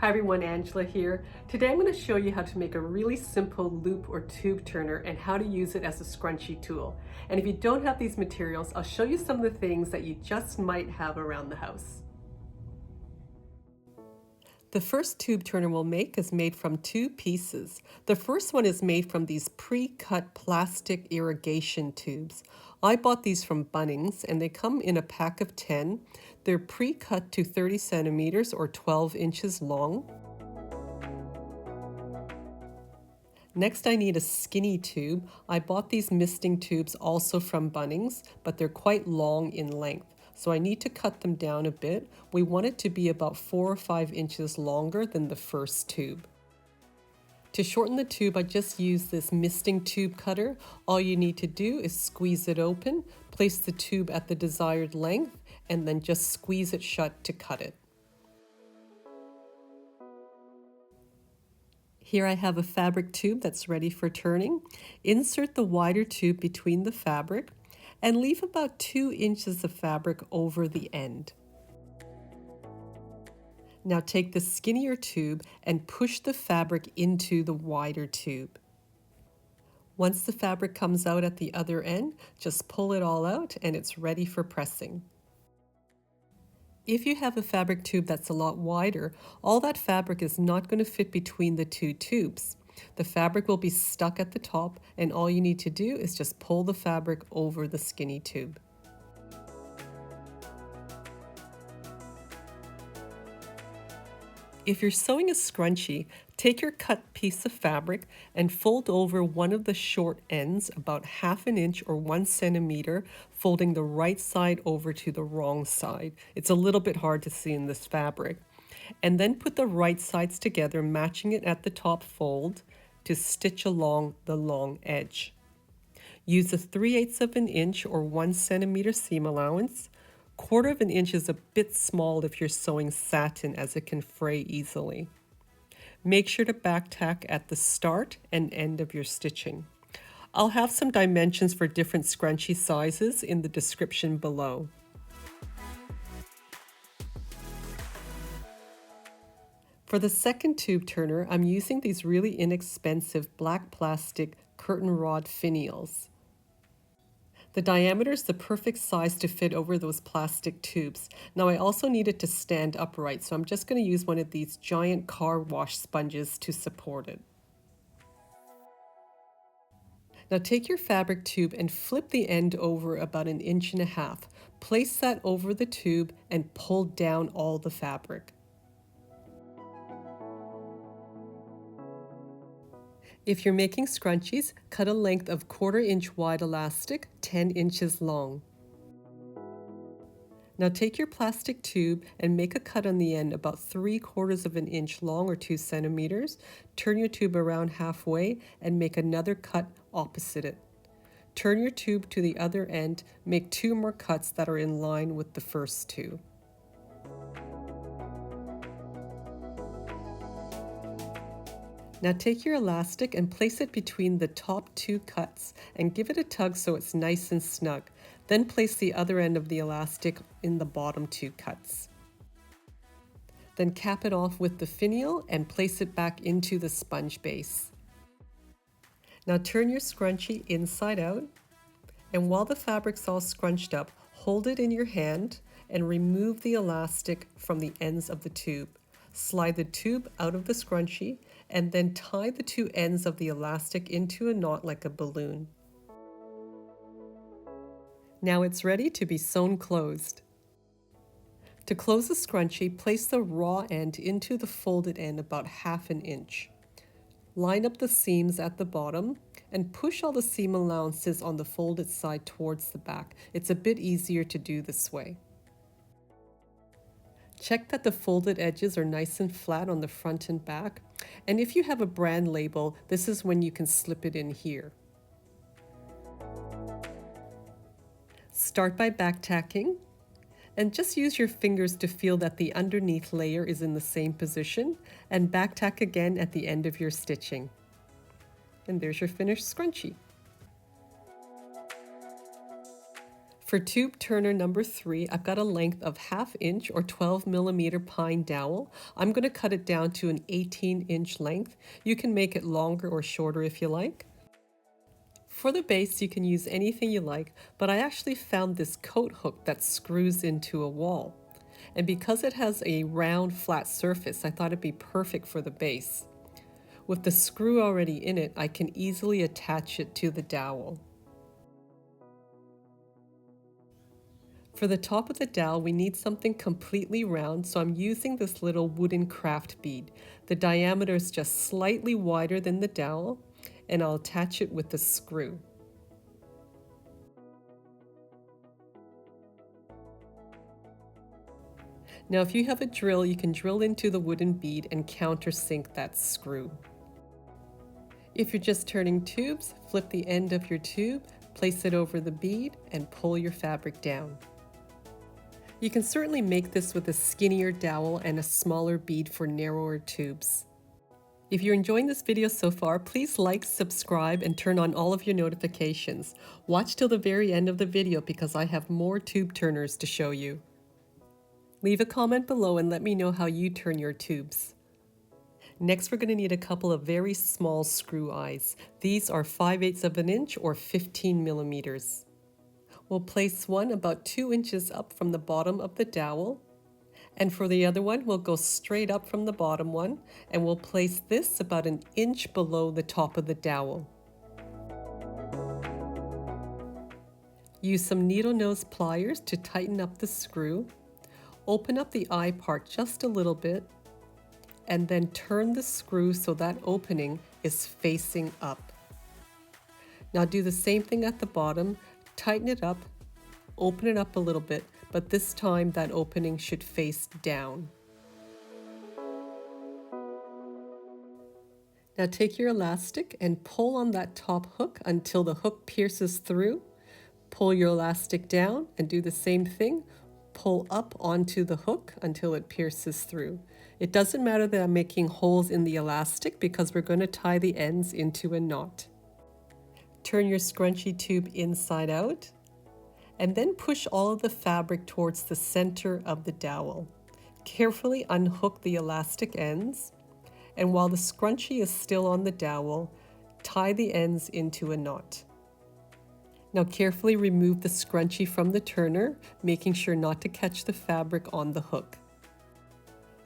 Hi everyone, Angela here. Today I'm going to show you how to make a really simple loop or tube turner and how to use it as a scrunchie tool. And if you don't have these materials, I'll show you some of the things that you just might have around the house. The first tube turner we'll make is made from two pieces. The first one is made from these pre-cut plastic irrigation tubes. I bought these from Bunnings and they come in a pack of 10. They're pre-cut to 30 centimeters or 12 inches long. Next, I need a skinny tube. I bought these misting tubes also from Bunnings, but they're quite long in length. So I need to cut them down a bit. We want it to be about 4 or 5 inches longer than the first tube. To shorten the tube, I just use this misting tube cutter. All you need to do is squeeze it open, place the tube at the desired length, and then just squeeze it shut to cut it. Here I have a fabric tube that's ready for turning. Insert the wider tube between the fabric and leave about 2 inches of fabric over the end. Now take the skinnier tube and push the fabric into the wider tube. Once the fabric comes out at the other end, just pull it all out and it's ready for pressing. If you have a fabric tube that's a lot wider, all that fabric is not going to fit between the two tubes. The fabric will be stuck at the top, and all you need to do is just pull the fabric over the skinny tube. If you're sewing a scrunchie, take your cut piece of fabric and fold over one of the short ends about 1/2 inch or 1 centimeter, folding the right side over to the wrong side. It's a little bit hard to see in this fabric. And then put the right sides together, matching it at the top fold to stitch along the long edge. Use a 3/8 of an inch or 1 centimeter seam allowance. 1/4 of an inch is a bit small if you're sewing satin, as it can fray easily. Make sure to back tack at the start and end of your stitching. I'll have some dimensions for different scrunchie sizes in the description below. For the second tube turner, I'm using these really inexpensive black plastic curtain rod finials. The diameter is the perfect size to fit over those plastic tubes. Now I also need it to stand upright, so I'm just going to use one of these giant car wash sponges to support it. Now take your fabric tube and flip the end over about 1.5 inches. Place that over the tube and pull down all the fabric. If you're making scrunchies, cut a length of 1/4 inch wide elastic, 10 inches long. Now take your plastic tube and make a cut on the end about 3/4 of an inch long or 2 centimeters. Turn your tube around halfway and make another cut opposite it. Turn your tube to the other end, make 2 more cuts that are in line with the first 2. Now take your elastic and place it between the top 2 cuts and give it a tug so it's nice and snug. Then place the other end of the elastic in the bottom 2 cuts. Then cap it off with the finial and place it back into the sponge base. Now turn your scrunchie inside out, and while the fabric's all scrunched up, hold it in your hand and remove the elastic from the ends of the tube. Slide the tube out of the scrunchie and then tie the 2 ends of the elastic into a knot like a balloon. Now it's ready to be sewn closed. To close the scrunchie, place the raw end into the folded end about 1/2 inch. Line up the seams at the bottom and push all the seam allowances on the folded side towards the back. It's a bit easier to do this way. Check that the folded edges are nice and flat on the front and back. And if you have a brand label, this is when you can slip it in here. Start by back tacking and just use your fingers to feel that the underneath layer is in the same position, and back tack again at the end of your stitching. And there's your finished scrunchie. For tube turner number 3, I've got a length of 1/2 inch or 12 millimeter pine dowel. I'm going to cut it down to an 18-inch length. You can make it longer or shorter if you like. For the base, you can use anything you like, but I actually found this coat hook that screws into a wall. And because it has a round, flat surface, I thought it'd be perfect for the base. With the screw already in it, I can easily attach it to the dowel. For the top of the dowel, we need something completely round, so I'm using this little wooden craft bead. The diameter is just slightly wider than the dowel, and I'll attach it with the screw. Now, if you have a drill, you can drill into the wooden bead and countersink that screw. If you're just turning tubes, flip the end of your tube, place it over the bead, and pull your fabric down. You can certainly make this with a skinnier dowel and a smaller bead for narrower tubes. If you're enjoying this video so far, please like, subscribe, and turn on all of your notifications. Watch till the very end of the video because I have more tube turners to show you. Leave a comment below and let me know how you turn your tubes. Next, we're going to need a couple of very small screw eyes. These are 5/8 of an inch or 15 millimeters. We'll place one about 2 inches up from the bottom of the dowel. And for the other one, we'll go straight up from the bottom one, and we'll place this about an inch below the top of the dowel. Use some needle nose pliers to tighten up the screw. Open up the eye part just a little bit, and then turn the screw so that opening is facing up. Now do the same thing at the bottom. Tighten it up, open it up a little bit, but this time that opening should face down. Now take your elastic and pull on that top hook until the hook pierces through. Pull your elastic down and do the same thing. Pull up onto the hook until it pierces through. It doesn't matter that I'm making holes in the elastic because we're going to tie the ends into a knot. Turn your scrunchie tube inside out, and then push all of the fabric towards the center of the dowel. Carefully unhook the elastic ends, and while the scrunchie is still on the dowel, tie the ends into a knot. Now carefully remove the scrunchie from the turner, making sure not to catch the fabric on the hook.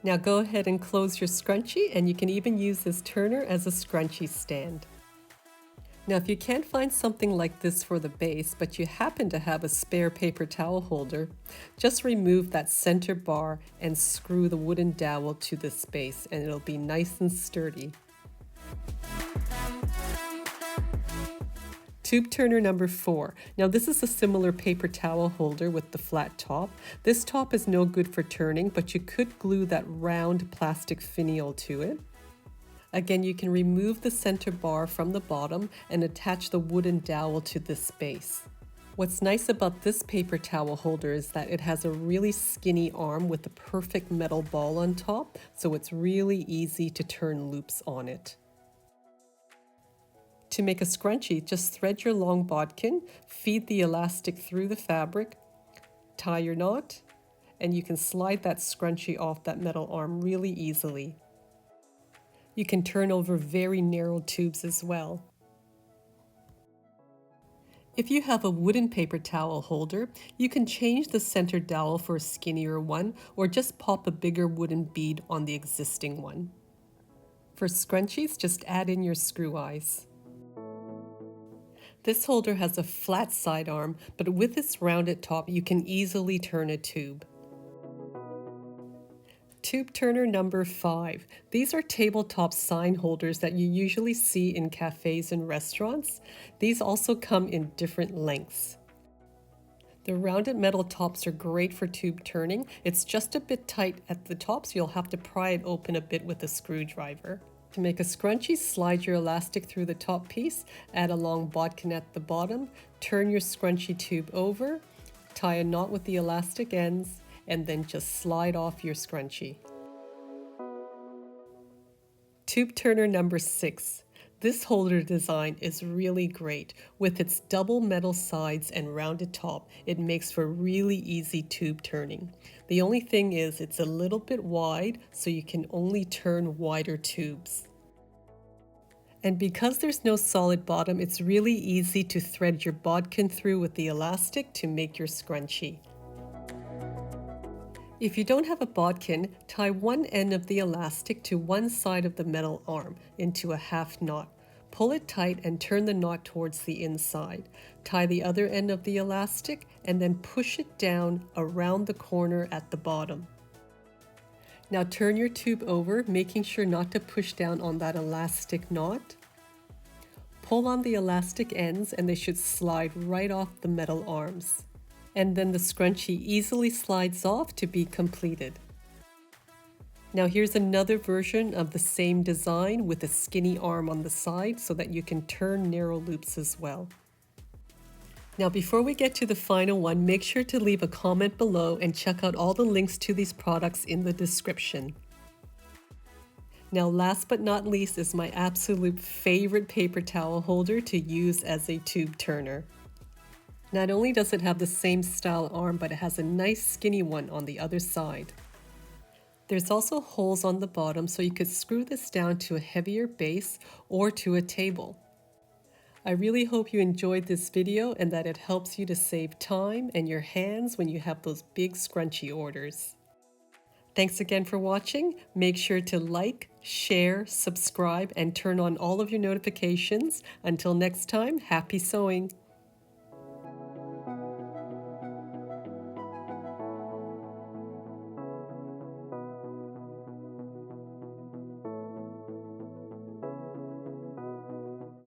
Now go ahead and close your scrunchie, and you can even use this turner as a scrunchie stand. Now, if you can't find something like this for the base, but you happen to have a spare paper towel holder, just remove that center bar and screw the wooden dowel to this base, and it'll be nice and sturdy. Tube turner number 4. Now this is a similar paper towel holder with the flat top. This top is no good for turning, but you could glue that round plastic finial to it. Again, you can remove the center bar from the bottom and attach the wooden dowel to this base. What's nice about this paper towel holder is that it has a really skinny arm with a perfect metal ball on top, so it's really easy to turn loops on it. To make a scrunchie, just thread your long bodkin, feed the elastic through the fabric, tie your knot, and you can slide that scrunchie off that metal arm really easily. You can turn over very narrow tubes as well. If you have a wooden paper towel holder, you can change the center dowel for a skinnier one, or just pop a bigger wooden bead on the existing one. For scrunchies, just add in your screw eyes. This holder has a flat side arm, but with its rounded top, you can easily turn a tube. Tube turner number 5. These are tabletop sign holders that you usually see in cafes and restaurants. These also come in different lengths. The rounded metal tops are great for tube turning. It's just a bit tight at the top, so you'll have to pry it open a bit with a screwdriver. To make a scrunchie, slide your elastic through the top piece, add a long bodkin at the bottom, turn your scrunchie tube over, tie a knot with the elastic ends, and then just slide off your scrunchie. Tube turner number 6. This holder design is really great. With its double metal sides and rounded top, it makes for really easy tube turning. The only thing is it's a little bit wide, so you can only turn wider tubes. And because there's no solid bottom, it's really easy to thread your bodkin through with the elastic to make your scrunchie. If you don't have a bodkin, tie one end of the elastic to one side of the metal arm into a half knot. Pull it tight and turn the knot towards the inside. Tie the other end of the elastic and then push it down around the corner at the bottom. Now turn your tube over, making sure not to push down on that elastic knot. Pull on the elastic ends and they should slide right off the metal arms. And then the scrunchie easily slides off to be completed. Now here's another version of the same design with a skinny arm on the side so that you can turn narrow loops as well. Now before we get to the final one, make sure to leave a comment below and check out all the links to these products in the description. Now last but not least is my absolute favorite paper towel holder to use as a tube turner. Not only does it have the same style arm, but it has a nice skinny one on the other side. There's also holes on the bottom, so you could screw this down to a heavier base or to a table. I really hope you enjoyed this video and that it helps you to save time and your hands when you have those big scrunchie orders. Thanks again for watching. Make sure to like, share, subscribe, and turn on all of your notifications. Until next time, happy sewing!